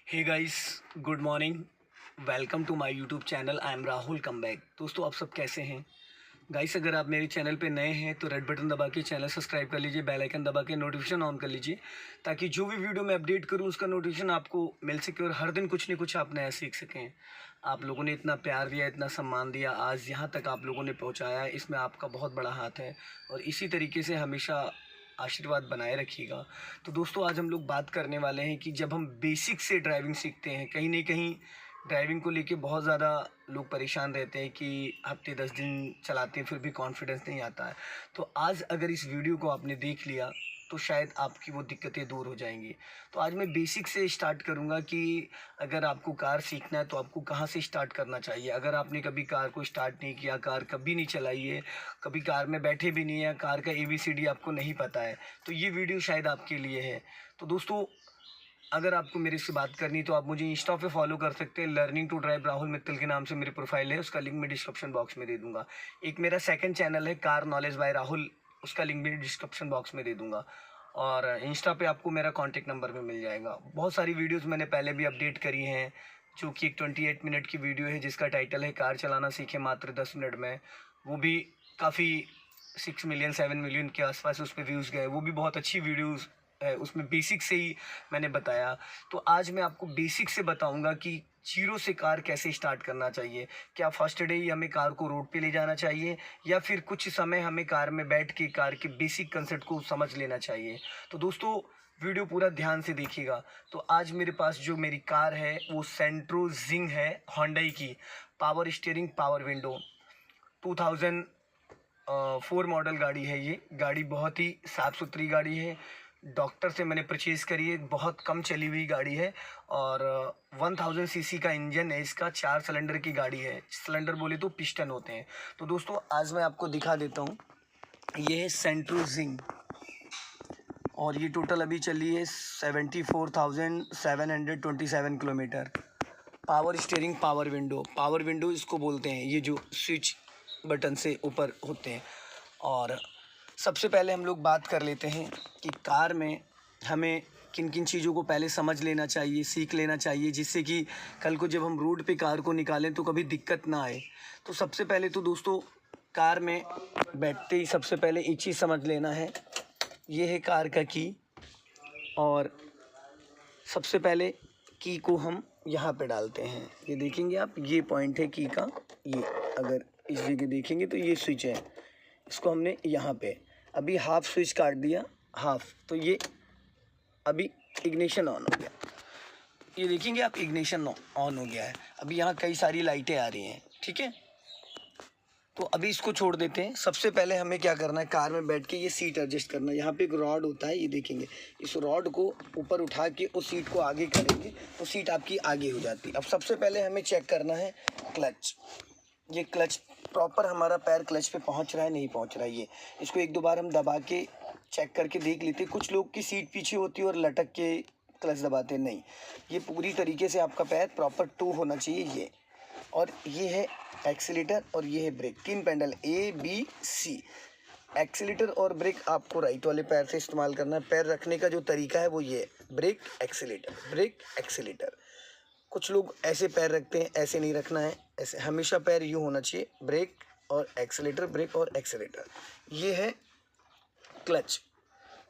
Hey guys, good morning. Welcome to my YouTube channel. I am Rahul come back. दोस्तों, आप सब कैसे हैं? गाइस, अगर आप मेरे चैनल पे नए हैं तो रेड बटन दबा के चैनल सब्सक्राइब कर लीजिए, बेल आइकन दबा के नोटिफिकेशन ऑन कर लीजिए, ताकि जो भी वीडियो मैं अपडेट करूं उसका नोटिफिकेशन आपको मिल सके और हर दिन कुछ न कुछ आप नया सीख सकें। आप लोगों ने इतना प्यार दिया, इतना सम्मान दिया, आज यहाँ तक आप लोगों ने पहुँचाया है, इसमें आपका बहुत बड़ा हाथ है और इसी तरीके से हमेशा आशीर्वाद बनाए रखिएगा। तो दोस्तों, आज हम लोग बात करने वाले हैं कि जब हम बेसिक से ड्राइविंग सीखते हैं, कहीं न कहीं ड्राइविंग को लेके बहुत ज़्यादा लोग परेशान रहते हैं कि हफ़्ते 10 दिन चलाते हैं फिर भी कॉन्फिडेंस नहीं आता है। तो आज अगर इस वीडियो को आपने देख लिया तो शायद आपकी वो दिक्कतें दूर हो जाएँगी। तो आज मैं बेसिक से स्टार्ट करूँगा कि अगर आपको कार सीखना है तो आपको कहाँ से स्टार्ट करना चाहिए। अगर आपने कभी कार को स्टार्ट नहीं किया, कार कभी नहीं चलाई है, कभी कार में बैठे भी नहीं हैं, कार का एबीसीडी आपको नहीं पता है, तो ये वीडियो शायद आपके लिए है। तो दोस्तों, अगर आपको मेरे से बात करनी तो आप मुझे इंस्टा पे फॉलो कर सकते हैं। Learning to drive Rahul Mittal के नाम से मेरी प्रोफाइल है, उसका लिंक मैं डिस्क्रिप्शन बॉक्स में दे दूंगा। एक मेरा सेकंड चैनल है कार नॉलेज बाय राहुल, उसका लिंक भी डिस्क्रिप्शन बॉक्स में दे दूंगा। और इंस्टा पे आपको मेरा कॉन्टैक्ट नंबर भी मिल जाएगा। बहुत सारी वीडियोज़ मैंने पहले भी अपडेट करी हैं, जो कि एक 28 मिनट की वीडियो है जिसका टाइटल है कार चलाना सीखे मात्र 10 मिनट में। वो भी काफ़ी 6 मिलियन 7 मिलियन के आसपास उस पर व्यूज़ गए। वो भी बहुत अच्छी वीडियोज़ है, उसमें बेसिक से ही मैंने बताया। तो आज मैं आपको बेसिक से बताऊंगा कि जीरो से कार कैसे स्टार्ट करना चाहिए। क्या फर्स्ट डे ही हमें कार को रोड पे ले जाना चाहिए, या फिर कुछ समय हमें कार में बैठ के कार के बेसिक कंसेप्ट को समझ लेना चाहिए। तो दोस्तों, वीडियो पूरा ध्यान से देखिएगा। तो आज मेरे पास जो मेरी कार है वो सेंट्रो जिंग है, होंडई की। Power steering, power window, 2004 model गाड़ी है। ये गाड़ी बहुत ही साफ़ सुथरी गाड़ी है। डॉक्टर से मैंने परचेज़ करी है, बहुत कम चली हुई गाड़ी है। और 1000 सीसी का इंजन है इसका, 4 सिलेंडर की गाड़ी है। सिलेंडर बोले तो पिस्टन होते हैं। तो दोस्तों, आज मैं आपको दिखा देता हूँ। ये है सेंट्रो जिंग और ये टोटल अभी चली है 74,727 kilometre. Power steering, power window, power window इसको बोलते हैं, ये जो स्विच बटन से ऊपर होते हैं। और सबसे पहले हम लोग बात कर लेते हैं कि कार में हमें किन किन चीज़ों को पहले समझ लेना चाहिए, सीख लेना चाहिए, जिससे कि कल को जब हम रोड पे कार को निकालें तो कभी दिक्कत ना आए। तो सबसे पहले तो दोस्तों, कार में बैठते ही सबसे पहले एक चीज़ समझ लेना है, ये है कार का की। और सबसे पहले की को हम यहाँ पे डालते हैं। ये देखेंगे आप, ये पॉइंट है की का। ये अगर इस जगह देखेंगे तो ये स्विच है, इसको हमने यहाँ पे अभी हाफ स्विच काट दिया, हाफ। तो ये अभी इग्निशन ऑन हो गया। ये देखेंगे आप, इग्निशन ऑन हो गया है। अभी यहाँ कई सारी लाइटें आ रही हैं, ठीक है। तो अभी इसको छोड़ देते हैं। सबसे पहले हमें क्या करना है, कार में बैठ के ये सीट एडजस्ट करना है। यहाँ पे एक रॉड होता है, ये देखेंगे, इस रॉड को ऊपर उठा के उस सीट को आगे करेंगे तो सीट आपकी आगे हो जाती है। अब सबसे पहले हमें चेक करना है क्लच। ये क्लच प्रॉपर हमारा पैर क्लच पे पहुंच रहा है, नहीं पहुंच रहा है। ये इसको एक दो बार हम दबा के चेक करके देख लेते हैं। कुछ लोग की सीट पीछे होती है और लटक के क्लच दबाते नहीं। ये पूरी तरीके से आपका पैर प्रॉपर टू होना चाहिए ये। और ये है एक्सीलेटर और ये है ब्रेक, 3 पैडल ABC। एक्सीलेटर और ब्रेक आपको राइट वाले पैर से इस्तेमाल करना है। पैर रखने का जो तरीका है वो ये है, ब्रेक एक्सीलेटर, ब्रेक एक्सीलेटर। कुछ लोग ऐसे पैर रखते हैं, ऐसे नहीं रखना है। ऐसे हमेशा पैर यूँ होना चाहिए, ब्रेक और एक्सीलेटर, ब्रेक और एक्सीलेटर। ये है क्लच।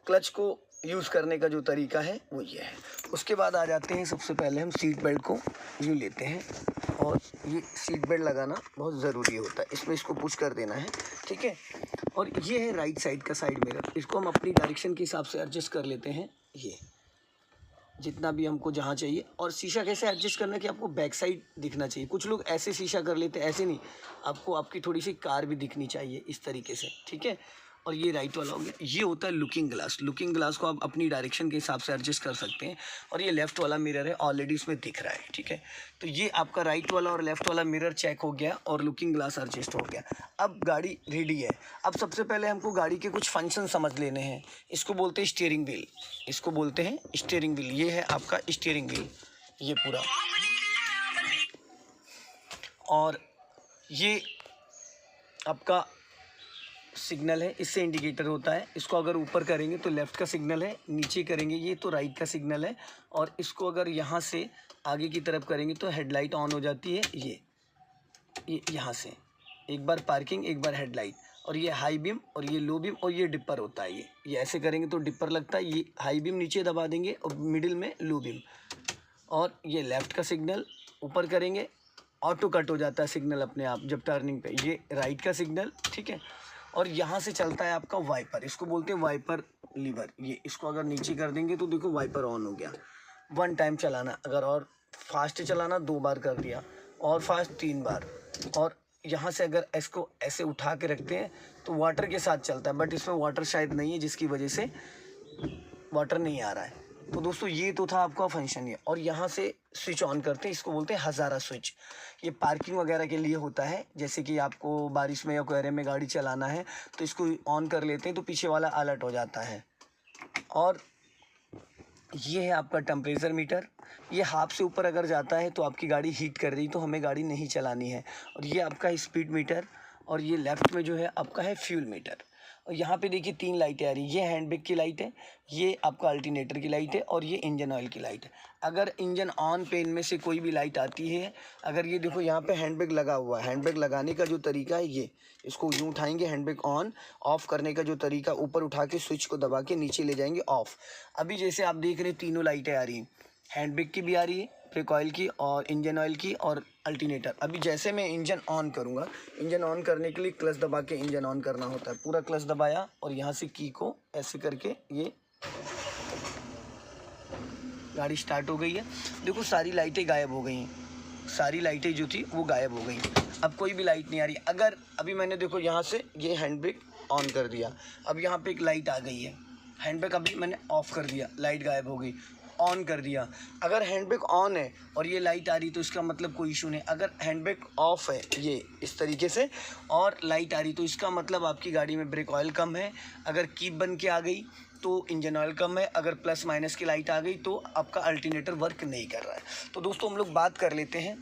क्लच को यूज़ करने का जो तरीका है वो ये है। उसके बाद आ जाते हैं, सबसे पहले हम सीट बेल्ट को यूँ लेते हैं और ये सीट बेल्ट लगाना बहुत ज़रूरी होता है। इसमें इसको पुश कर देना है, ठीक है। और ये है राइट साइड का साइड मिरर, इसको हम अपनी डायरेक्शन के हिसाब से एडजस्ट कर लेते हैं, ये जितना भी हमको जहाँ चाहिए। और शीशा कैसे एडजस्ट करना है कि आपको बैक साइड दिखना चाहिए। कुछ लोग ऐसे शीशा कर लेते हैं, ऐसे नहीं, आपको आपकी थोड़ी सी कार भी दिखनी चाहिए इस तरीके से, ठीक है। और ये राइट वाला हो गया। ये होता है लुकिंग ग्लास। लुकिंग ग्लास को आप अपनी डायरेक्शन के हिसाब से एडजस्ट कर सकते हैं। और ये लेफ़्ट वाला मिरर है, ऑलरेडी उसमें दिख रहा है, ठीक है। तो ये आपका राइट वाला और लेफ़्ट वाला मिरर चेक हो गया और लुकिंग ग्लास एडजस्ट हो गया। अब गाड़ी रेडी है। अब सबसे पहले हमको गाड़ी के कुछ फंक्शन समझ लेने हैं। इसको बोलते हैं स्टीयरिंग व्हील, इसको बोलते हैं स्टीयरिंग व्हील। ये है आपका स्टीयरिंग व्हील, ये पूरा। और ये आपका सिग्नल है, इससे इंडिकेटर होता है। इसको अगर ऊपर करेंगे तो लेफ़्ट का सिग्नल है, नीचे करेंगे ये तो राइट का सिग्नल है। और इसको अगर यहाँ से आगे की तरफ करेंगे तो हेडलाइट ऑन हो जाती है। ये यहाँ से एक बार पार्किंग, एक बार हेडलाइट, और ये हाई बीम और ये लो बीम और ये डिपर होता है। ये ऐसे करेंगे तो डिपर लगता है। ये हाई बीम नीचे दबा देंगे और मिडिल में लो बीम। और ये लेफ़्ट का सिग्नल ऊपर करेंगे, ऑटो कट हो जाता है सिग्नल अपने आप जब टर्निंग पे। ये राइट का सिग्नल, ठीक है। और यहाँ से चलता है आपका वाइपर, इसको बोलते हैं वाइपर लीवर। ये इसको अगर नीचे कर देंगे तो देखो वाइपर ऑन हो गया। 1 टाइम चलाना, अगर और फास्ट चलाना 2 बार कर दिया, और फास्ट 3 बार। और यहाँ से अगर इसको ऐसे उठा के रखते हैं तो वाटर के साथ चलता है, बट इसमें वाटर शायद नहीं है जिसकी वजह से वाटर नहीं आ रहा है। तो दोस्तों ये तो था आपका फंक्शन ये। और यहाँ से स्विच ऑन करते हैं, इसको बोलते हैं हज़ारा स्विच। ये पार्किंग वगैरह के लिए होता है, जैसे कि आपको बारिश में या कोहरे में गाड़ी चलाना है तो इसको ऑन कर लेते हैं तो पीछे वाला अलर्ट हो जाता है। और ये है आपका टेम्परेचर मीटर। ये हाफ से ऊपर अगर जाता है तो आपकी गाड़ी हीट कर रही तो हमें गाड़ी नहीं चलानी है। और ये आपका स्पीड मीटर। और ये लेफ़्ट में जो है आपका है फ्यूल मीटर। और यहाँ पे देखिए 3 लाइटें आ रही है। ये हैंड ब्रेक की लाइट है, ये आपका अल्टरनेटर की लाइट है, और ये इंजन ऑयल की लाइट है। अगर इंजन ऑन पे इनमें से कोई भी लाइट आती है, अगर ये देखो यहाँ पे हैंड ब्रेक लगा हुआ है। हैंड ब्रेक लगाने का जो तरीका है, ये इसको यूँ उठाएंगे, हैंड ब्रेक ऑन। ऑफ़ करने का जो तरीका, ऊपर उठा के स्विच को दबा के नीचे ले जाएंगे, ऑफ़। अभी जैसे आप देख रहे हैं तीनों लाइटें आ रही हैं, हैंड ब्रेक की भी आ रही है, ब्रेक ऑयल की, और इंजन ऑयल की, और अल्टरनेटर। अभी जैसे मैं इंजन ऑन करूँगा, इंजन ऑन करने के लिए क्लच दबा के इंजन ऑन करना होता है। पूरा क्लच दबाया और यहाँ से की को ऐसे करके ये गाड़ी स्टार्ट हो गई है। देखो सारी लाइटें गायब हो गई हैं, सारी लाइटें जो थी वो गायब हो गई। अब कोई भी लाइट नहीं आ रही। अगर अभी मैंने देखो यहाँ से ये हैंड ब्रेक ऑन कर दिया, अब यहाँ पे एक लाइट आ गई है। हैंड ब्रेक अभी मैंने ऑफ़ कर दिया, लाइट गायब हो गई। ऑन कर दिया, अगर हैंड ब्रेक ऑन है और ये लाइट आ रही तो इसका मतलब कोई इशू नहीं। अगर हैंड ब्रेक ऑफ है ये इस तरीके से और लाइट आ रही तो इसका मतलब आपकी गाड़ी में ब्रेक ऑयल कम है। अगर कीप बन के आ गई तो इंजन ऑयल कम है। अगर प्लस माइनस की लाइट आ गई तो आपका अल्टरनेटर वर्क नहीं कर रहा है। तो दोस्तों हम लोग बात कर लेते हैं,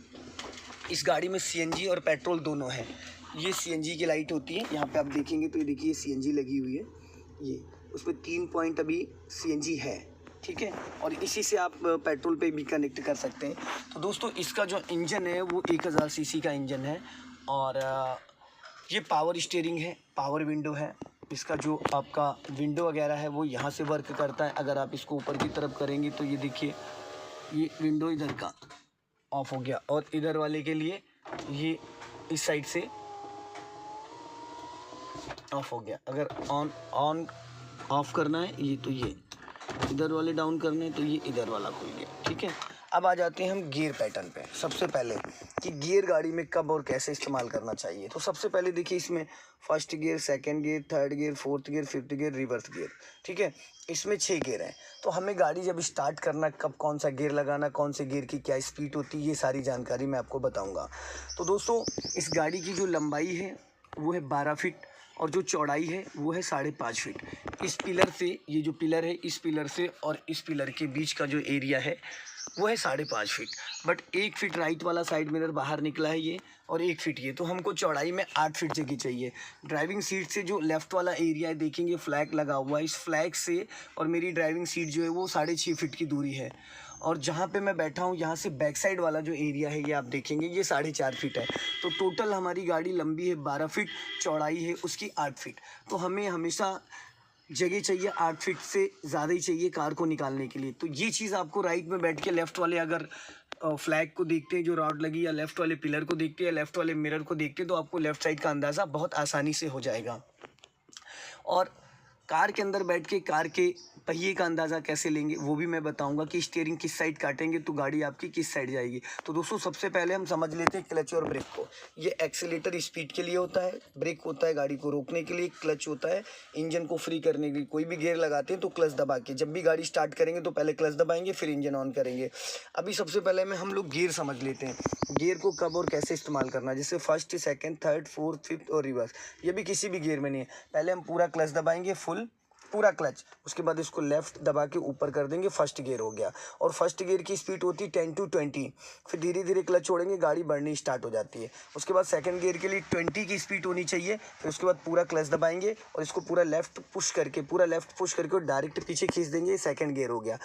इस गाड़ी में सीएनजी और पेट्रोल दोनों है। ये सीएनजी की लाइट होती है, यहाँ पे आप देखेंगे तो ये देखिए सीएनजी लगी हुई है। ये उसमें 3 पॉइंट अभी सीएनजी है, ठीक है। और इसी से आप पेट्रोल पे भी कनेक्ट कर सकते हैं। तो दोस्तों इसका जो इंजन है वो 1000 सीसी का इंजन है। और ये पावर स्टीयरिंग है, पावर विंडो है। इसका जो आपका विंडो वगैरह है वो यहाँ से वर्क करता है। अगर आप इसको ऊपर की तरफ करेंगे तो ये देखिए, ये विंडो इधर का ऑफ हो गया, और इधर वाले के लिए ये इस साइड से ऑफ हो गया। अगर ऑन ऑफ करना है ये तो ये इधर वाले डाउन करने हैं तो ये इधर वाला खुल गया, ठीक है। अब आ जाते हैं हम गियर पैटर्न पे। सबसे पहले कि गियर गाड़ी में कब और कैसे इस्तेमाल करना चाहिए। तो सबसे पहले देखिए इसमें first gear, second gear, third gear, fourth gear, fifth gear, reverse gear, ठीक है। इसमें 6 गियर हैं। तो हमें गाड़ी जब स्टार्ट करना, कब कौन सा गियर लगाना, कौन से गियर की क्या स्पीड होती है, ये सारी जानकारी मैं आपको बताऊँगा। तो दोस्तों इस गाड़ी की जो लंबाई है वो है 12 फीट, और जो चौड़ाई है वो है 5.5 फीट। इस पिलर से, ये जो पिलर है, इस पिलर से और इस पिलर के बीच का जो एरिया है वो है 5.5 फीट। बट 1 फीट राइट वाला साइड मिरर बाहर निकला है ये, और 1 फीट ये, तो हमको चौड़ाई में 8 फीट जगह चाहिए। ड्राइविंग सीट से जो लेफ़्ट वाला एरिया है देखेंगे, फ्लैग लगा हुआ है, इस फ्लैग से और मेरी ड्राइविंग सीट जो है वो 6.5 फीट की दूरी है। और जहाँ पे मैं बैठा हूँ यहाँ से बैक साइड वाला जो एरिया है ये आप देखेंगे ये 4.5 फीट है। तो टोटल हमारी गाड़ी लंबी है 12 फीट, चौड़ाई है उसकी 8 फीट। तो हमें हमेशा जगह चाहिए 8 फीट से ज़्यादा ही चाहिए कार को निकालने के लिए। तो ये चीज़ आपको राइट में बैठ के लेफ़्ट वाले अगर फ्लैग को देखते हैं जो रॉड लगी, या लेफ़्ट वाले पिलर को देखते हैं, या लेफ़्ट वाले मिरर को देखते हैं, तो आपको लेफ़्ट साइड का अंदाज़ा बहुत आसानी से हो जाएगा। और कार के अंदर बैठ के कार के पहिए का अंदाज़ा कैसे लेंगे वो भी मैं बताऊंगा कि स्टीयरिंग किस साइड काटेंगे तो गाड़ी आपकी किस साइड जाएगी। तो दोस्तों सबसे पहले हम समझ लेते हैं क्लच और ब्रेक को। ये एक्सीलेटर स्पीड के लिए होता है, ब्रेक होता है गाड़ी को रोकने के लिए, क्लच होता है इंजन को फ्री करने के लिए। कोई भी गियर लगाते हैं तो क्लच दबा के, जब भी गाड़ी स्टार्ट करेंगे तो पहले क्लच दबाएंगे फिर इंजन ऑन करेंगे। अभी सबसे पहले में हम लोग गियर समझ लेते हैं, गियर को कब और कैसे इस्तेमाल करना है। जैसे first, second, third, fourth, fifth और रिवर्स, ये भी किसी भी गियर में नहीं है। पहले हम पूरा क्लच दबाएंगे, फुल पूरा क्लच, उसके बाद इसको लेफ्ट दबा के ऊपर कर देंगे, फर्स्ट गियर हो गया। और फर्स्ट गियर की स्पीड होती है 10 to 20, फिर धीरे धीरे क्लच छोड़ेंगे, गाड़ी बढ़नी स्टार्ट हो जाती है। उसके बाद सेकंड गियर के लिए 20 की स्पीड होनी चाहिए, फिर उसके बाद पूरा क्लच दबाएंगे और इसको पूरा लेफ्ट पुश करके और डायरेक्ट पीछे खींच देंगे, सेकंड गियर हो गया।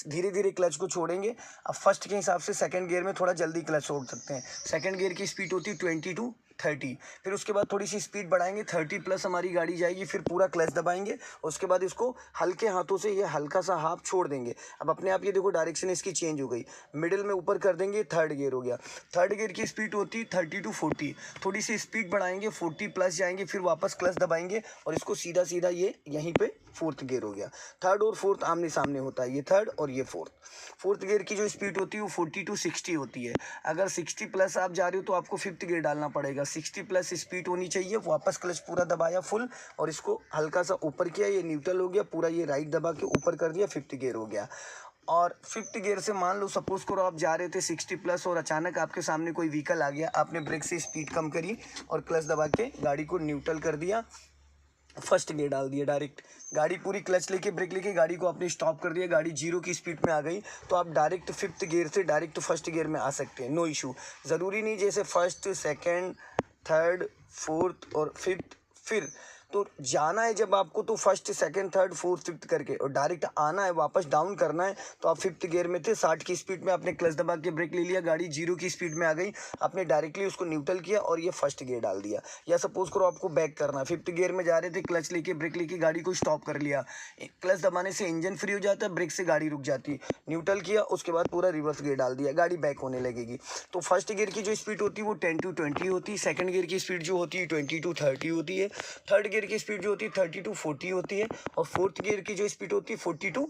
धीरे धीरे क्लच को छोड़ेंगे। अब फर्स्ट के हिसाब से सेकंड गियर में थोड़ा जल्दी क्लच छोड़ सकते हैं। सेकंड गियर की स्पीड होती है 20 to 30, फिर उसके बाद थोड़ी सी स्पीड बढ़ाएंगे, 30 प्लस हमारी गाड़ी जाएगी, फिर पूरा क्लच दबाएंगे। उसके बाद इसको हल्के हाथों से ये हल्का सा हाफ छोड़ देंगे। अब अपने आप ये देखो डायरेक्शन इसकी चेंज हो गई, मिडिल में ऊपर कर देंगे, थर्ड गियर हो गया। थर्ड गियर की स्पीड होती है 30 to 40, थोड़ी सी स्पीड बढ़ाएंगे, 40 प्लस जाएंगे, फिर वापस क्लच दबाएंगे और इसको सीधा सीधा ये यहीं पे फोर्थ गियर हो गया। थर्ड और फोर्थ आमने सामने होता है, ये थर्ड और ये फोर्थ। फोर्थ गियर की जो स्पीड होती है वो 40 to 60 होती है। अगर 60 प्लस आप जा रहे हो तो आपको फिफ्थ गियर डालना पड़ेगा, 60 प्लस स्पीड होनी चाहिए। वापस क्लच पूरा दबाया फुल और इसको हल्का सा ऊपर किया, ये न्यूट्रल हो गया, पूरा ये राइट दबा के ऊपर कर दिया, फिफ्थ गियर हो गया। और फिफ्थ गियर से मान लो सपोज करो आप जा रहे थे 60 प्लस और अचानक आपके सामने कोई व्हीकल आ गया, आपने ब्रेक से स्पीड कम करी और क्लच दबा के गाड़ी को न्यूट्रल कर दिया, फर्स्ट गियर डाल दिया डायरेक्ट, गाड़ी पूरी क्लच लेके ब्रेक लेके गाड़ी को आपने स्टॉप कर दिया, गाड़ी 0 की स्पीड में आ गई, तो आप डायरेक्ट फिफ्थ गियर से डायरेक्ट फर्स्ट गियर में आ सकते हैं, नो इशू। ज़रूरी नहीं जैसे फर्स्ट, सेकंड, थर्ड, फोर्थ और फिफ्थ, फिर तो जाना है जब आपको तो first, second, third, fourth, fifth करके, और डायरेक्ट आना है वापस डाउन करना है तो आप फिफ्थ गियर में थे, 60 की स्पीड में आपने क्लच दबा के ब्रेक ले लिया, गाड़ी 0 की स्पीड में आ गई, आपने डायरेक्टली उसको न्यूट्रल किया और ये फर्स्ट गियर डाल दिया। या सपोज करो आपको बैक करना है, फिफ्थ गियर में जा रहे थे, क्लच लेके ब्रेक लेके गाड़ी को स्टॉप कर लिया, क्लच दबाने से इंजन फ्री हो जाता है, ब्रेक से गाड़ी रुक जाती है, न्यूट्रल किया, उसके बाद पूरा रिवर्स गियर डाल दिया, गाड़ी बैक होने लगेगी। तो फर्स्ट गियर की जो स्पीड होती है वो 10 to 20 होती है, सेकंड गियर की स्पीड जो होती है 20 to 30 होती है, थर्ड गियर की स्पीड जो होती है 30 to 40 होती है, और फोर्थ गियर की जो स्पीड होती है 40 to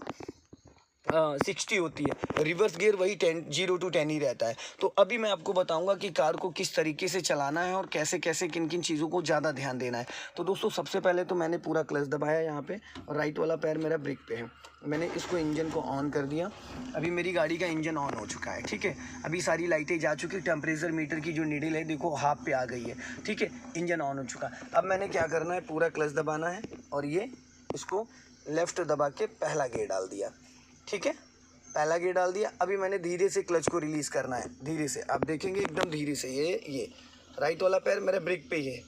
60 होती है। रिवर्स गियर वही 0 to 10 ही रहता है। तो अभी मैं आपको बताऊंगा कि कार को किस तरीके से चलाना है और कैसे कैसे किन किन चीज़ों को ज़्यादा ध्यान देना है। तो दोस्तों सबसे पहले तो मैंने पूरा क्लच दबाया यहाँ पे और राइट वाला पैर मेरा ब्रेक पे है, मैंने इसको इंजन को ऑन कर दिया। अभी मेरी गाड़ी का इंजन ऑन हो चुका है, ठीक है। अभी सारी लाइटें जा चुकी, टेम्परेचर मीटर की जो नीडल है देखो हाफ पे आ गई है, ठीक है, इंजन ऑन हो चुका। अब मैंने क्या करना है, पूरा क्लच दबाना है और ये इसको लेफ़्ट दबा के पहला गियर डाल दिया, ठीक है, पहला गियर डाल दिया। अभी मैंने धीरे से क्लच को रिलीज़ करना है, धीरे से, आप देखेंगे एकदम धीरे से, ये राइट वाला पैर मेरा ब्रेक पे ही है,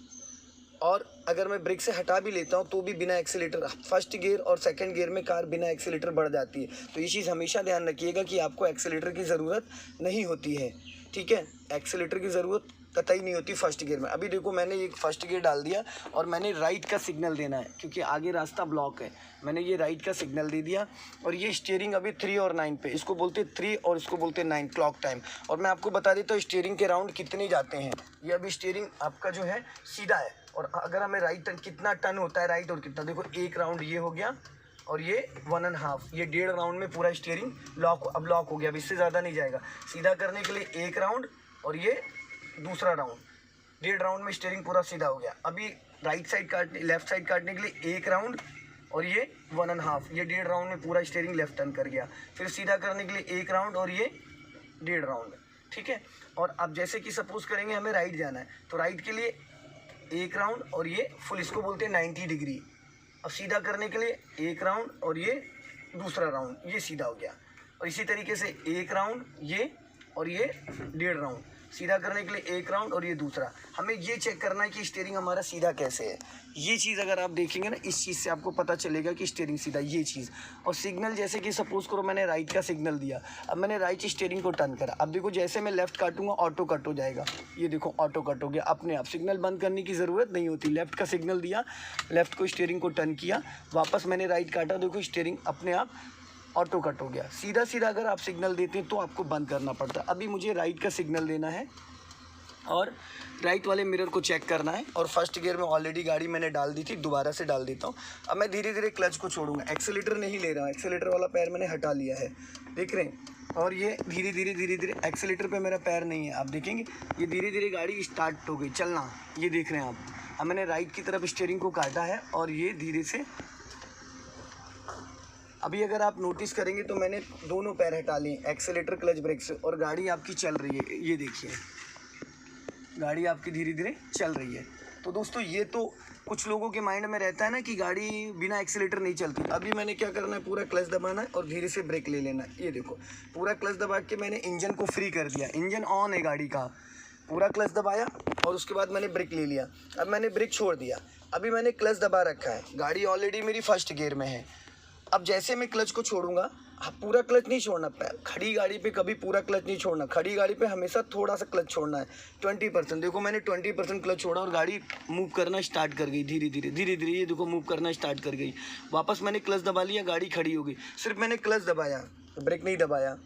और अगर मैं ब्रेक से हटा भी लेता हूँ तो भी बिना एक्सीलेटर, फर्स्ट गियर और सेकंड गियर में कार बिना एक्सीलेटर बढ़ जाती है। तो ये चीज़ हमेशा ध्यान रखिएगा कि आपको एक्सीलेटर की ज़रूरत नहीं होती है, ठीक है, एक्सीलेटर की ज़रूरत कतई नहीं होती फर्स्ट गियर में। अभी देखो मैंने ये फर्स्ट गियर डाल दिया और मैंने राइट का सिग्नल देना है क्योंकि आगे रास्ता ब्लॉक है, मैंने ये राइट का सिग्नल दे दिया। और ये स्टीयरिंग अभी 3 और 9 पे, इसको बोलते 3 और इसको बोलते 9 क्लॉक टाइम। और मैं आपको बता देता हूँ स्टीयरिंग के राउंड कितने जाते हैं। ये अभी स्टीयरिंग आपका जो है सीधा है, और अगर हमें राइट टर्न कितना टर्न होता है राइट और कितना, देखो एक राउंड ये हो गया और ये 1.5, ये 1.5 राउंड में पूरा स्टीयरिंग अब लॉक हो गया, अब इससे ज़्यादा नहीं जाएगा। सीधा करने के लिए एक राउंड और ये दूसरा राउंड, 1.5 राउंड में स्टीयरिंग पूरा सीधा हो गया। अभी राइट साइड काटने, लेफ्ट साइड काटने के लिए एक राउंड और ये 1.5, ये 1.5 राउंड में पूरा स्टीयरिंग लेफ्ट टर्न कर गया। फिर सीधा करने के लिए एक राउंड और ये 1.5 राउंड, ठीक है। और अब जैसे कि सपोज करेंगे हमें राइट जाना है तो राइट के लिए एक राउंड और ये फुल, इसको बोलते हैं 90 डिग्री। अब सीधा करने के लिए एक राउंड और ये दूसरा राउंड, ये सीधा हो गया। और इसी तरीके से एक राउंड ये और ये 1.5 राउंड, सीधा करने के लिए एक राउंड और ये दूसरा। हमें ये चेक करना है कि स्टीयरिंग हमारा सीधा कैसे है। ये चीज़ अगर आप देखेंगे ना, इस चीज़ से आपको पता चलेगा कि स्टीयरिंग सीधा, ये चीज़। और सिग्नल जैसे कि सपोज करो मैंने राइट का सिग्नल दिया, अब मैंने राइट स्टीयरिंग को टर्न करा, अब देखो जैसे मैं लेफ्ट काटूंगा ऑटो कट हो जाएगा, ये देखो ऑटो कट हो गया अपने आप, सिग्नल बंद करने की ज़रूरत नहीं होती। लेफ्ट का सिग्नल दिया, लेफ्ट को स्टीयरिंग को टर्न किया, वापस मैंने राइट काटा, देखो स्टीयरिंग अपने आप ऑटो कट हो गया। सीधा सीधा अगर आप सिग्नल देते हैं तो आपको बंद करना पड़ता है। अभी मुझे राइट का सिग्नल देना है और राइट वाले मिरर को चेक करना है। और फर्स्ट गियर में ऑलरेडी गाड़ी मैंने डाल दी थी, दोबारा से डाल देता हूँ। अब मैं धीरे धीरे क्लच को छोड़ूंगा, एक्सीलेटर नहीं ले रहा हूँ, एक्सीलेटर वाला पैर मैंने हटा लिया है, देख रहे हैं। और ये धीरे धीरे एक्सीलेटर पे मेरा पैर नहीं है, आप देखेंगे ये धीरे धीरे गाड़ी स्टार्ट हो गई चलना, ये देख रहे हैं आप। अब मैंने राइट की तरफ स्टीयरिंग को काटा है और ये धीरे से, अभी अगर आप नोटिस करेंगे तो मैंने दोनों पैर हटा लिए एक्सीलेटर क्लच ब्रेक से, और गाड़ी आपकी चल रही है, ये देखिए गाड़ी आपकी धीरे धीरे चल रही है। तो दोस्तों ये तो कुछ लोगों के माइंड में रहता है ना कि गाड़ी बिना एक्सीलेटर नहीं चलती। अभी मैंने क्या करना है, पूरा क्लच दबाना है और धीरे से ब्रेक ले लेना है। ये देखो पूरा क्लच दबा के मैंने इंजन को फ्री कर दिया, इंजन ऑन है गाड़ी का। पूरा क्लच दबाया और उसके बाद मैंने ब्रेक ले लिया। अब मैंने ब्रेक छोड़ दिया, अभी मैंने क्लच दबा रखा है, गाड़ी ऑलरेडी मेरी फर्स्ट गियर में है। अब जैसे मैं क्लच को छोड़ूंगा, पूरा क्लच नहीं छोड़ना, खड़ी गाड़ी पे कभी पूरा क्लच नहीं छोड़ना, खड़ी गाड़ी पे हमेशा थोड़ा सा क्लच छोड़ना है, 20%। देखो मैंने 20% क्लच छोड़ा और गाड़ी मूव करना स्टार्ट कर गई, धीरे धीरे ये देखो मूव करना स्टार्ट कर गई। वापस मैंने क्लच दबा लिया, गाड़ी खड़ी हो गई। सिर्फ मैंने क्लच दबाया, ब्रेक नहीं दबाया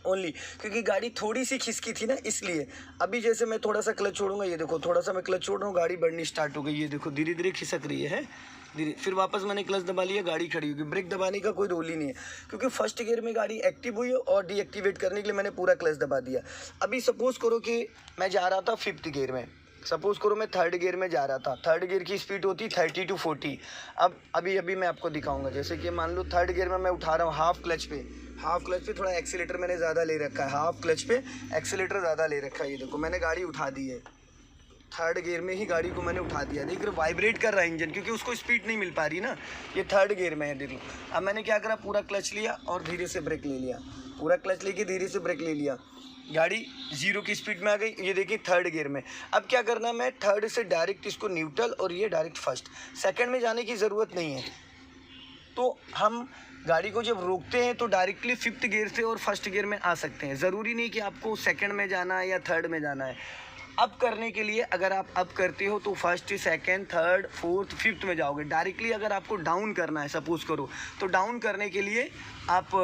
ओनली, क्योंकि गाड़ी थोड़ी सी खिसकी थी ना, इसलिए। अभी जैसे मैं थोड़ा सा क्लच छोड़ूंगा, ये देखो थोड़ा सा मैं क्लच छोड़ रहा हूँ, गाड़ी बढ़नी स्टार्ट हो गई। ये देखो धीरे धीरे खिसक रही है धीरे। फिर वापस मैंने क्लच दबा लिया, गाड़ी खड़ी होगी। ब्रेक दबाने का कोई रोल ही नहीं है, क्योंकि फर्स्ट गियर में गाड़ी एक्टिव हुई और डीएक्टिवेट करने के लिए मैंने पूरा क्लच दबा दिया। अभी सपोज करो कि मैं जा रहा था 5th गियर में, सपोज करो मैं 3rd गियर में जा रहा था। 3rd गियर की स्पीड होती 30 to 40। अब अभी मैं आपको दिखाऊंगा। जैसे कि मान लो 3rd गियर में मैं उठा रहा हूँ हाफ क्लच पे थोड़ा एक्सीलेटर मैंने ज़्यादा ले रखा है, हाफ क्लच पे एक्सीलेटर ज़्यादा ले रखा है। ये देखो मैंने गाड़ी उठा दी है, 3rd गियर में ही गाड़ी को मैंने उठा दिया। देख रहे वाइब्रेट कर रहा है इंजन, क्योंकि उसको स्पीड नहीं मिल पा रही ना, ये 3rd गियर में है। देखो अब मैंने क्या करा, पूरा क्लच लिया और धीरे से ब्रेक ले लिया, पूरा क्लच लेके धीरे से ब्रेक ले लिया, गाड़ी 0 की स्पीड में आ गई। ये देखिए 3rd गियर में। अब क्या करना है, मैं 3rd से डायरेक्ट इसको न्यूट्रल और ये डायरेक्ट फर्स्ट, 2nd में जाने की ज़रूरत नहीं है। तो हम गाड़ी को जब रोकते हैं तो डायरेक्टली 5th गियर से और 1st गियर में आ सकते हैं। ज़रूरी नहीं कि आपको 2nd में जाना है या 3rd में जाना है। अप करने के लिए अगर आप अप करते हो तो 1st, 2nd, 3rd, 4th, 5th में जाओगे। डायरेक्टली अगर आपको डाउन करना है सपोज करो, तो डाउन करने के लिए आप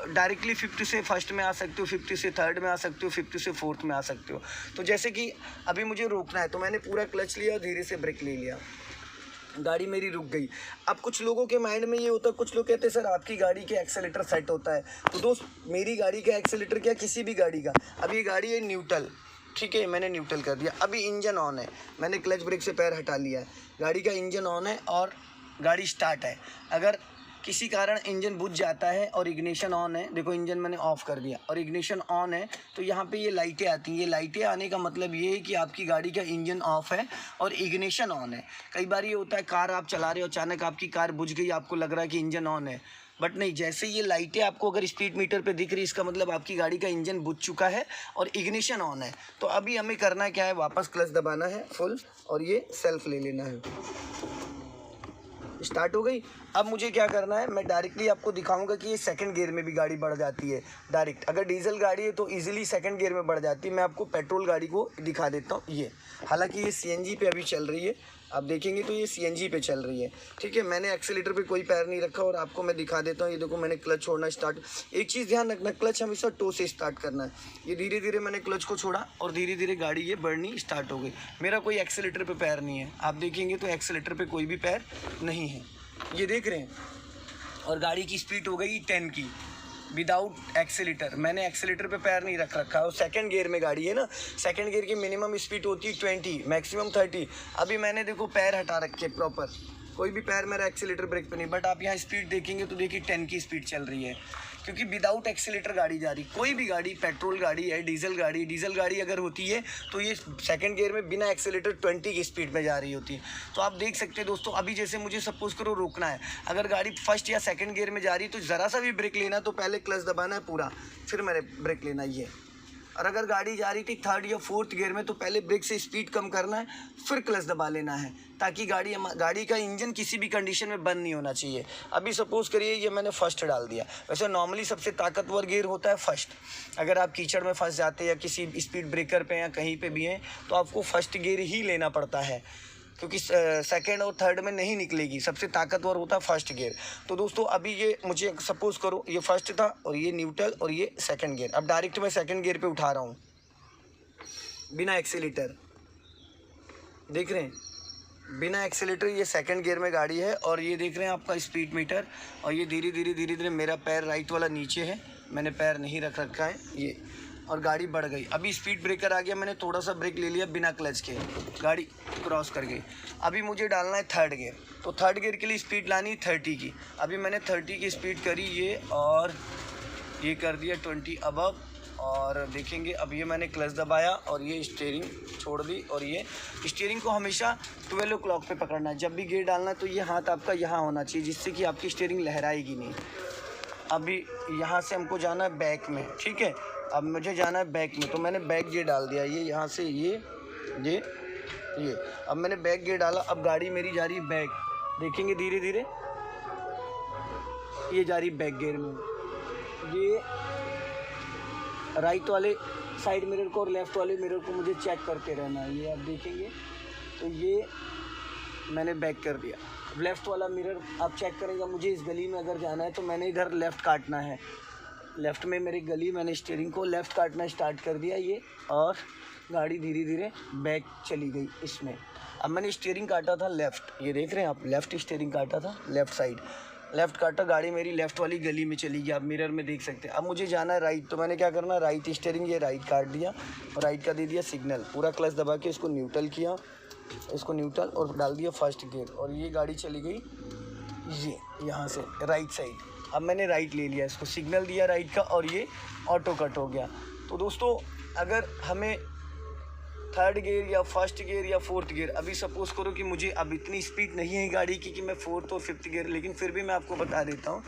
डायरेक्टली 5th से 1st में आ सकते हो, 5th से 3rd में आ सकते हो, 5th से 4th में आ सकते हो। तो जैसे कि अभी मुझे रोकना है तो मैंने पूरा क्लच लिया और धीरे से ब्रेक ले लिया, गाड़ी मेरी रुक गई। अब कुछ लोगों के माइंड में ये होता है, कुछ लोग कहते हैं सर आपकी गाड़ी के एक्सेलेटर सेट होता है। तो दोस्त मेरी गाड़ी का एक्सेलेटर क्या, किसी भी गाड़ी का। अब ये गाड़ी है न्यूट्रल, ठीक है, मैंने न्यूट्रल कर दिया। अभी इंजन ऑन है, मैंने क्लच ब्रेक से पैर हटा लिया है, गाड़ी का इंजन ऑन है और गाड़ी स्टार्ट है। अगर किसी कारण इंजन बुझ जाता है और इग्निशन ऑन है, देखो इंजन मैंने ऑफ़ कर दिया और इग्निशन ऑन है, तो यहाँ पे ये लाइटें आती हैं। ये लाइटें आने का मतलब ये है कि आपकी गाड़ी का इंजन ऑफ है और इग्निशन ऑन है। कई बार ये होता है कार आप चला रहे हो, अचानक आपकी कार बुझ गई, आपको लग रहा है कि इंजन ऑन है, बट नहीं। जैसे ये लाइटें आपको अगर स्पीड मीटर पे दिख रही, इसका मतलब आपकी गाड़ी का इंजन बुझ चुका है और इग्निशन ऑन है। तो अभी हमें करना क्या है, वापस क्लच दबाना है फुल और ये सेल्फ ले लेना है। स्टार्ट हो गई। अब मुझे क्या करना है, मैं डायरेक्टली आपको दिखाऊंगा कि ये 2nd गियर में भी गाड़ी बढ़ जाती है डायरेक्ट। अगर डीजल गाड़ी है तो इजीली 2nd गियर में बढ़ जाती है। मैं आपको पेट्रोल गाड़ी को दिखा देता हूँ। ये हालांकि ये सीएनजी पे अभी चल रही है, आप देखेंगे तो ये सीएनजी पे चल रही है, ठीक है। मैंने एक्सीलेटर पे कोई पैर नहीं रखा और आपको मैं दिखा देता हूँ। ये देखो मैंने क्लच छोड़ना स्टार्ट। एक चीज़ ध्यान रखना, क्लच हमेशा टो से स्टार्ट करना है। ये धीरे धीरे मैंने क्लच को छोड़ा और धीरे धीरे गाड़ी ये बढ़नी स्टार्ट हो गई। मेरा कोई एक्सीलेटर पे पैर नहीं है, आप देखेंगे तो एक्सीलेटर पे कोई भी पैर नहीं है, ये देख रहे हैं। और गाड़ी की स्पीड हो गई 10 की विदाउट एक्सीलेटर। मैंने एक्सीलेटर पे पैर नहीं रख रखा है और 2nd गियर में गाड़ी है ना, 2nd गियर की मिनिमम स्पीड होती है 20, मैक्सिमम 30। अभी मैंने देखो पैर हटा रखे प्रॉपर, कोई भी पैर मेरा एक्सीलेटर ब्रेक पे नहीं, बट आप यहाँ स्पीड देखेंगे तो देखिए 10 की स्पीड चल रही है, क्योंकि विदाउट एक्सीलेटर गाड़ी जा रही। कोई भी गाड़ी, पेट्रोल गाड़ी है, डीजल गाड़ी अगर होती है तो ये 2nd गियर में बिना एक्सीलेटर 20 की स्पीड में जा रही होती है। तो आप देख सकते हैं दोस्तों। अभी जैसे मुझे सपोज करो रोकना है, अगर गाड़ी 1st या 2nd गियर में जा रही है तो ज़रा सा भी ब्रेक लेना तो पहले क्लच दबाना है पूरा, फिर मैंने ब्रेक लेना ये। और अगर गाड़ी जा रही थी 3rd या 4th गियर में तो पहले ब्रेक से स्पीड कम करना है, फिर क्लच दबा लेना है, ताकि गाड़ी का इंजन किसी भी कंडीशन में बंद नहीं होना चाहिए। अभी सपोज करिए ये मैंने 1st डाल दिया। वैसे नॉर्मली सबसे ताकतवर गियर होता है 1st। अगर आप कीचड़ में फंस जाते हैं या किसी स्पीड ब्रेकर पे या कहीं पे भी हैं तो आपको 1st गियर ही लेना पड़ता है, क्योंकि 2nd और 3rd में नहीं निकलेगी। सबसे ताकतवर होता है 1st गियर। तो दोस्तों अभी ये मुझे सपोज करो ये 1st था और ये न्यूट्रल और ये 2nd गियर। अब डायरेक्ट मैं 2nd गियर पे उठा रहा हूँ बिना एक्सीलेटर, देख रहे हैं, बिना एक्सीलेटर ये 2nd गियर में गाड़ी है। और ये देख रहे हैं आपका स्पीड मीटर, और ये धीरे धीरे मेरा पैर राइट वाला नीचे है, मैंने पैर नहीं रख रखा है ये, और गाड़ी बढ़ गई। अभी स्पीड ब्रेकर आ गया, मैंने थोड़ा सा ब्रेक ले लिया बिना क्लच के, गाड़ी क्रॉस कर गई। अभी मुझे डालना है 3rd गियर, तो 3rd गियर के लिए स्पीड लानी 30 की। अभी मैंने 30 की स्पीड करी ये, और ये कर दिया 20 अबव, और देखेंगे अब ये मैंने क्लच दबाया और ये स्टीयरिंग छोड़ दी। और ये स्टीयरिंग को हमेशा 12 o'clock पे पकड़ना है। जब भी गियर डालना है तो ये हाथ आपका यहाँ होना चाहिए, जिससे कि आपकी स्टीयरिंग लहराएगी नहीं। अभी यहाँ से हमको जाना है बैक में, ठीक है। अब मुझे जाना है बैक में, तो मैंने बैक गियर डाल दिया। ये यहाँ से ये अब मैंने बैक गियर डाला। अब गाड़ी मेरी जा रही है बैक, देखेंगे धीरे धीरे ये जा रही बैक गियर में। ये राइट वाले साइड मिरर को और लेफ़्ट वाले मिरर को मुझे चेक करते रहना है। ये आप देखेंगे तो ये मैंने बैक कर दिया। लेफ़्ट वाला मिरर आप चेक करेंगे। मुझे इस गली में अगर जाना है तो मैंने इधर लेफ़्ट काटना है। लेफ़्ट में मेरी गली, मैंने स्टीयरिंग को लेफ़्ट काटना स्टार्ट कर दिया ये, और गाड़ी धीरे धीरे बैक चली गई इसमें। अब मैंने स्टीयरिंग काटा था लेफ़्ट, ये देख रहे हैं आप, लेफ़्ट स्टीयरिंग काटा था, लेफ़्ट साइड लेफ़्ट काटा, गाड़ी मेरी लेफ़्ट वाली गली में चली गई। आप मिरर में देख सकते हैं। अब मुझे जाना है राइट, तो मैंने क्या करना है, राइट स्टीयरिंग, ये राइट काट दिया और राइट का दे दिया सिग्नल। पूरा क्लच दबा के इसको न्यूट्रल किया, इसको न्यूट्रल और डाल दिया फर्स्ट गियर, और ये गाड़ी चली गई ये यहाँ से राइट साइड। अब मैंने राइट ले लिया, इसको सिग्नल दिया राइट का, और ये ऑटो कट हो गया। तो दोस्तों अगर हमें थर्ड गियर या फर्स्ट गियर या फोर्थ गियर, अभी सपोज़ करो कि मुझे अब इतनी स्पीड नहीं है गाड़ी की कि मैं फोर्थ और फिफ्थ गियर, लेकिन फिर भी मैं आपको बता देता हूँ।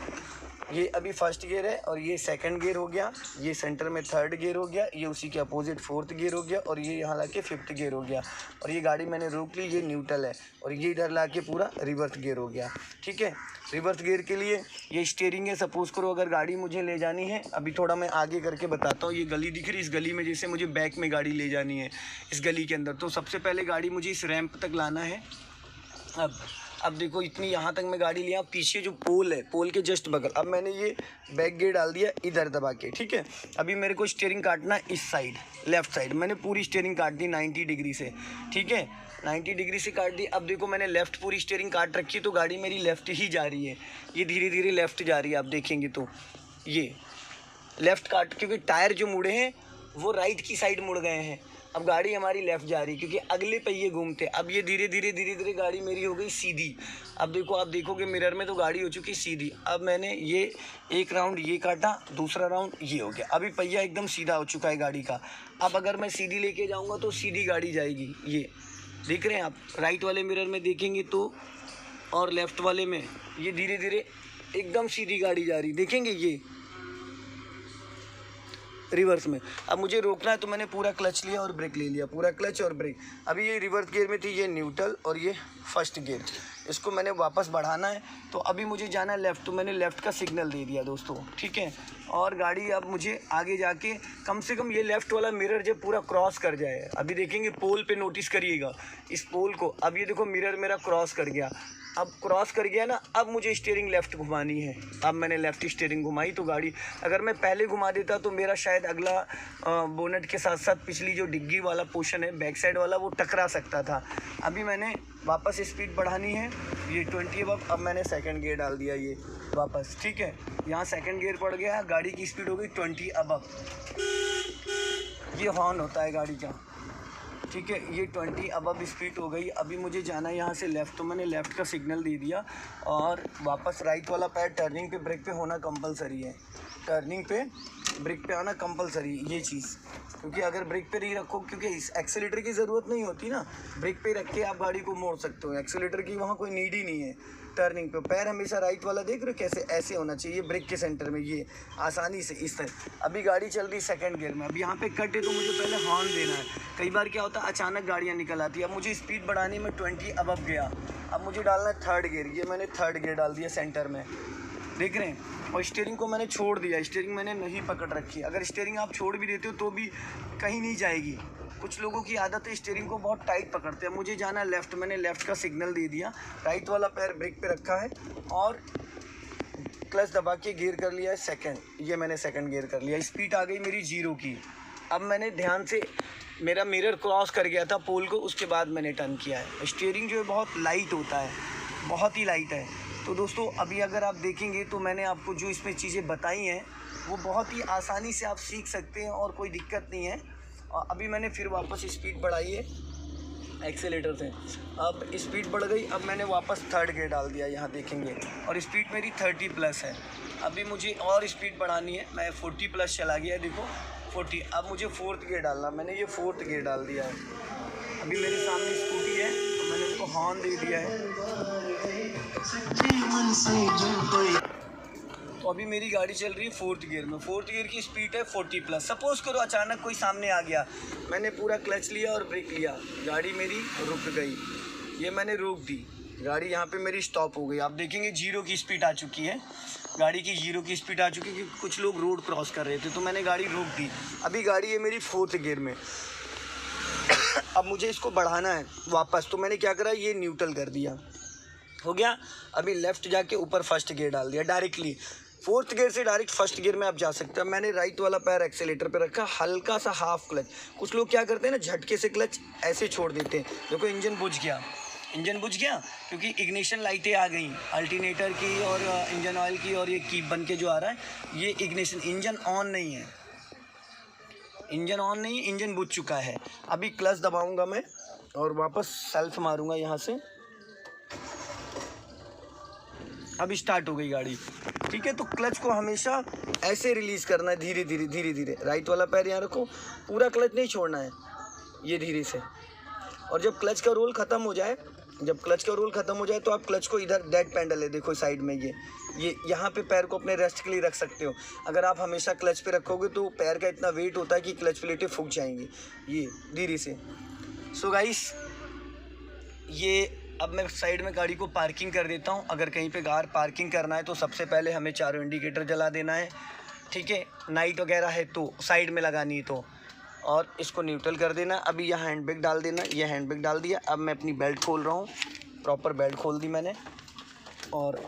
ये अभी फर्स्ट गियर है और ये सेकंड गियर हो गया, ये सेंटर में थर्ड गियर हो गया, ये उसी के अपोजिट फोर्थ गियर हो गया, और ये यहाँ लाके फिफ्थ गियर हो गया, और ये गाड़ी मैंने रोक ली, ये न्यूट्रल है, और ये इधर लाके पूरा रिवर्स गियर हो गया। ठीक है, रिवर्स गियर के लिए ये स्टीयरिंग है। सपोज़ करो अगर गाड़ी मुझे ले जानी है, अभी थोड़ा मैं आगे करके बताता हूँ। ये गली दिख रही, इस गली में जैसे मुझे बैक में गाड़ी ले जानी है इस गली के अंदर, तो सबसे पहले गाड़ी मुझे इस रैंप तक लाना है। अब देखो इतनी यहाँ तक मैं गाड़ी लिया, पीछे जो पोल है, पोल के जस्ट बगल, अब मैंने ये बैक गियर डाल दिया इधर दबा के। ठीक है, अभी मेरे को स्टीयरिंग काटना इस साइड, लेफ़्ट साइड। मैंने पूरी स्टीयरिंग काट दी 90 डिग्री से। ठीक है, 90 डिग्री से काट दी। अब देखो मैंने लेफ़्ट पूरी स्टीयरिंग काट रखी है, तो गाड़ी मेरी लेफ़्ट ही जा रही है, ये धीरे धीरे लेफ़्ट जा रही है। आप देखेंगे तो ये लेफ़्ट काट, क्योंकि टायर जो मुड़े हैं वो राइट की साइड मुड़ गए हैं। अब गाड़ी हमारी लेफ़्ट जा रही है क्योंकि अगले पहिए घूमते। अब ये धीरे धीरे गाड़ी मेरी हो गई सीधी। अब देखो, आप देखोगे मिरर में तो गाड़ी हो चुकी सीधी। अब मैंने ये एक राउंड ये काटा, दूसरा राउंड ये हो गया। अभी पहिया एकदम सीधा हो चुका है गाड़ी का। अब अगर मैं सीधी लेके जाऊँगा तो सीधी गाड़ी जाएगी। ये देख रहे हैं आप, राइट वाले मिरर में देखेंगे तो, और लेफ़्ट वाले में ये धीरे धीरे एकदम सीधी गाड़ी जा रही, देखेंगे ये रिवर्स में। अब मुझे रोकना है तो मैंने पूरा क्लच लिया और ब्रेक ले लिया, पूरा क्लच और ब्रेक। अभी ये रिवर्स गियर में थी, ये न्यूट्रल और ये फर्स्ट गियर, इसको मैंने वापस बढ़ाना है। तो अभी मुझे जाना है लेफ़्ट, तो मैंने लेफ़्ट का सिग्नल दे दिया दोस्तों। ठीक है, और गाड़ी अब मुझे आगे जाके कम से कम ये लेफ़्ट वाला मिरर जब पूरा क्रॉस कर जाए, अभी देखेंगे पोल पे, नोटिस करिएगा इस पोल को। अब ये देखो मिरर मेरा क्रॉस कर गया। अब क्रॉस कर गया ना, अब मुझे स्टीयरिंग लेफ़्ट घुमानी है। अब मैंने लेफ़्ट स्टीयरिंग घुमाई तो गाड़ी, अगर मैं पहले घुमा देता तो मेरा शायद अगला बोनट के साथ साथ पिछली जो डिग्गी वाला पोर्शन है बैक साइड वाला, वो टकरा सकता था। अभी मैंने वापस स्पीड बढ़ानी है, ये 20 अब मैंने सेकंड गियर डाल दिया ये वापस। ठीक है, यहाँ सेकंड गियर पड़ गया, गाड़ी की स्पीड हो गई 20 अब। ये हॉर्न होता है गाड़ी का। ठीक है, ये 20 अब स्पीड हो गई। अभी मुझे जाना है यहाँ से लेफ़्ट, तो मैंने लेफ़्ट का सिग्नल दे दिया और वापस राइट वाला पैर टर्निंग पे ब्रेक पे होना कंपलसरी है। टर्निंग पे ब्रेक पे आना कंपलसरी ये चीज़, क्योंकि अगर ब्रेक पे नहीं रखो, क्योंकि इस एक्सीलेटर की ज़रूरत नहीं होती ना, ब्रेक पे रख के आप गाड़ी को मोड़ सकते हो, एक्सीलेटर की वहाँ कोई नीड ही नहीं है। टर्निंग पे पैर हमेशा राइट वाला देख रहे हो कैसे, ऐसे होना चाहिए ब्रेक के सेंटर में, ये आसानी से इस तरह। अभी गाड़ी चल रही सेकंड गियर में, अब यहाँ पे कट है तो मुझे पहले हॉर्न देना है। कई बार क्या होता है अचानक गाड़ियाँ निकल आती है। अब मुझे स्पीड बढ़ानी में 20 अब गया, अब मुझे डालना है थर्ड गियर। ये मैंने थर्ड गियर डाल दिया सेंटर में, देख रहे हैं। और स्टीयरिंग को मैंने छोड़ दिया, स्टीयरिंग मैंने नहीं पकड़ रखी। अगर स्टीयरिंग आप छोड़ भी देते हो तो भी कहीं नहीं जाएगी। कुछ लोगों की आदत है स्टीयरिंग को बहुत टाइट पकड़ते हैं। मुझे जाना है लेफ़्ट, मैंने लेफ़्ट का सिग्नल दे दिया, राइट वाला पैर ब्रेक पे रखा है और क्लच दबा के गियर कर लिया है सेकंड। ये मैंने सेकंड गियर कर लिया, स्पीड आ गई मेरी 0 की। अब मैंने ध्यान से, मेरा मिरर क्रॉस कर गया था पोल को, उसके बाद मैंने टर्न किया है। स्टीयरिंग जो है बहुत लाइट होता है, बहुत ही लाइट है। तो दोस्तों अभी अगर आप देखेंगे तो मैंने आपको जो इसमें चीज़ें बताई हैं वो बहुत ही आसानी से आप सीख सकते हैं और कोई दिक्कत नहीं है। और अभी मैंने फिर वापस स्पीड बढ़ाई है एक्सेलेटर से, अब स्पीड बढ़ गई। अब मैंने वापस थर्ड गियर डाल दिया, यहाँ देखेंगे, और स्पीड मेरी 30 प्लस है। अभी मुझे और स्पीड बढ़ानी है, मैं 40 प्लस चला गया, देखो 40। अब मुझे 4th गियर डालना, मैंने ये 4th गियर डाल दिया है। अभी मेरे सामने स्कूटी है तो मैंने इसको हॉर्न दे दिया है। तो अभी मेरी गाड़ी चल रही है 4th गियर में। 4th गियर की स्पीड है 40+। सपोज़ करो अचानक कोई सामने आ गया, मैंने पूरा क्लच लिया और ब्रेक लिया, गाड़ी मेरी रुक गई, ये मैंने रोक दी, गाड़ी यहाँ पे मेरी स्टॉप हो गई। आप देखेंगे 0 की स्पीड आ चुकी है, गाड़ी की 0 की स्पीड आ चुकी है क्योंकि कुछ लोग रोड क्रॉस कर रहे थे, तो मैंने गाड़ी रोक दी। अभी गाड़ी है मेरी 4th गियर में। अब मुझे इसको बढ़ाना है वापस, तो मैंने क्या करा, ये न्यूट्रल कर दिया, हो गया। अभी लेफ़्ट जाके ऊपर 1st गियर डाल दिया डायरेक्टली। 4th गियर से डायरेक्ट 1st गियर में आप जा सकते हैं। मैंने राइट वाला पैर एक्सेलेटर पे रखा, हल्का सा हाफ क्लच। कुछ लोग क्या करते हैं ना, झटके से क्लच ऐसे छोड़ देते हैं। देखो इंजन बुझ गया, इंजन बुझ गया क्योंकि इग्निशन लाइटें आ गई अल्टरनेटर की और इंजन ऑयल की, और ये कीप बन के जो आ रहा है ये इग्निशन, इंजन ऑन नहीं है, इंजन ऑन नहीं, इंजन बुझ चुका है। अभी क्लच दबाऊंगा मैं और वापस सेल्फ मारूंगा यहाँ से। अभी स्टार्ट हो गई गाड़ी, ठीक है। तो क्लच को हमेशा ऐसे रिलीज़ करना है, धीरे धीरे धीरे धीरे। राइट वाला पैर यहाँ रखो, पूरा क्लच नहीं छोड़ना है, ये धीरे से। और जब क्लच का रोल ख़त्म हो जाए, जब क्लच का रोल ख़त्म हो जाए तो आप क्लच को इधर डेड पैडल है, देखो साइड में ये यहाँ पे पैर को अपने रेस्ट के लिए रख सकते हो। अगर आप हमेशा क्लच पे रखोगे तो पैर का इतना वेट होता है कि क्लच प्लेटें फूक जाएंगी, ये धीरे से। सो गाइस, ये अब मैं साइड में गाड़ी को पार्किंग कर देता हूँ। अगर कहीं पे कार पार्किंग करना है तो सबसे पहले हमें चारों इंडिकेटर जला देना है, ठीक है। नाइट वगैरह है तो साइड में लगानी है तो, और इसको न्यूट्रल कर देना। अभी यहाँ हैंड ब्रेक डाल देना, ये हैंड ब्रेक डाल दिया। अब मैं अपनी बेल्ट खोल रहा हूँ, प्रॉपर बेल्ट खोल दी मैंने, और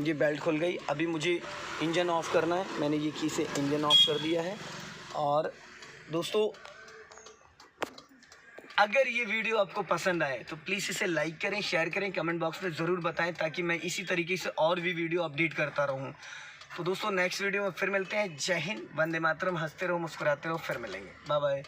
ये बेल्ट खुल गई। अभी मुझे इंजन ऑफ़ करना है, मैंने ये की से इंजन ऑफ़ कर दिया है। और दोस्तों, अगर ये वीडियो आपको पसंद आए तो प्लीज़ इसे लाइक करें, शेयर करें, कमेंट बॉक्स में ज़रूर बताएं ताकि मैं इसी तरीके से और भी वीडियो अपडेट करता रहूं। तो दोस्तों, नेक्स्ट वीडियो में फिर मिलते हैं। जय हिंद, वंदे मातरम। हंसते रहो, मुस्कुराते रहो, फिर मिलेंगे। Bye bye.